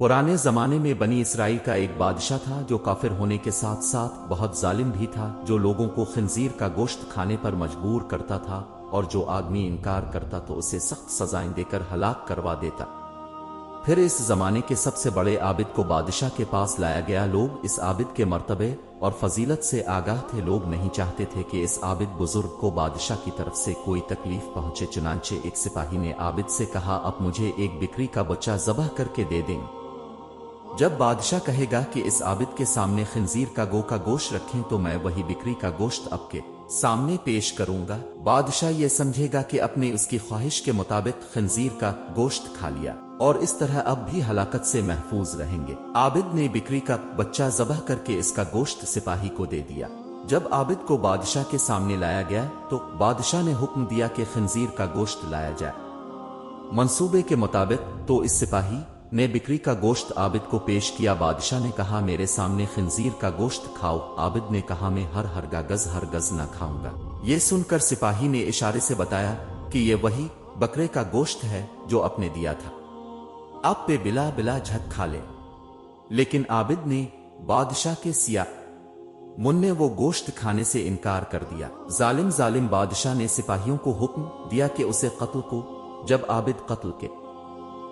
पुराने जमाने में बनी इसराइल का एक बादशाह था जो काफिर होने के साथ साथ बहुत जालिम भी था, जो लोगों को खिंजीर का गोश्त खाने पर मजबूर करता था और जो आदमी इनकार करता तो उसे सख्त सजाएं देकर हलाक करवा देता। फिर इस जमाने के सबसे बड़े आबिद को बादशाह के पास लाया गया। लोग इस आबिद के मर्तबे और फजीलत से आगाह थे। लोग नहीं चाहते थे कि इस आबिद बुजुर्ग को बादशाह की तरफ से कोई तकलीफ पहुंचे। चुनांचे एक सिपाही ने आबिद से कहा, अब मुझे एक बिक्री का बच्चा ज़बह करके दे दें। जब बादशाह कहेगा कि इस आबिद के सामने खिंजीर का गोश्त रखें तो मैं वही बिक्री का गोश्त आपके सामने पेश करूंगा। बादशाह ये समझेगा कि अपने उसकी ख्वाहिश के मुताबिक खिंजीर का गोश्त खा लिया और इस तरह अब भी हलाकत से महफूज रहेंगे। आबिद ने बिक्री का बच्चा ज़बह करके इसका गोश्त सिपाही को दे दिया। जब आबिद को बादशाह के सामने लाया गया तो बादशाह ने हुक्म दिया कि खिंजीर का गोश्त लाया जाए। मंसूबे के मुताबिक तो इस सिपाही ने बिक्री का गोश्त आबिद को पेश किया। बादशाह ने कहा, मेरे सामने खिंजीर का गोश्त खाओ। आबिद ने कहा, मैं हरगज ना खाऊंगा। ये सुनकर सिपाही ने इशारे से बताया कि ये वही बकरे का गोश्त है जो आपने दिया था, आप पे बिला बिला झक खा ले। लेकिन आबिद ने बादशाह के सिया मुन्ने वो गोश्त खाने से इनकार कर दिया। जालिम बादशाह ने सिपाहियों को हुक्म दिया कि उसे कत्ल को। जब आबिद कत्ल के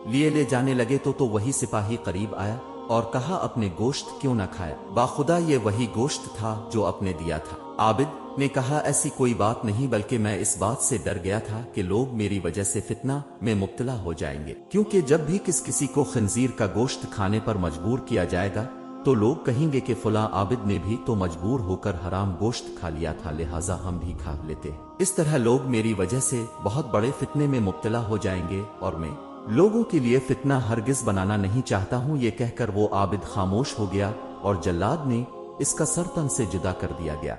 लिए ले जाने लगे तो वही सिपाही करीब आया और कहा, अपने गोश्त क्यों न खाया? बाखुदा ये वही गोश्त था जो आपने दिया था। आबिद ने कहा, ऐसी कोई बात नहीं, बल्कि मैं इस बात से डर गया था कि लोग मेरी वजह से फितना में मुब्तला हो जाएंगे, क्योंकि जब भी किसी को खिंजीर का गोश्त खाने पर मजबूर किया जाएगा तो लोग कहेंगे कि फला आबिद ने भी तो मजबूर होकर हराम गोश्त खा लिया था, लिहाजा हम भी खा लेते हैं। इस तरह लोग मेरी वजह से बहुत बड़े फितने में मुब्तला हो जाएंगे और मैं लोगों के लिए फितना हरगिज बनाना नहीं चाहता हूं। ये कहकर वो आबिद खामोश हो गया और जल्लाद ने इसका सर तन से जुदा कर दिया गया।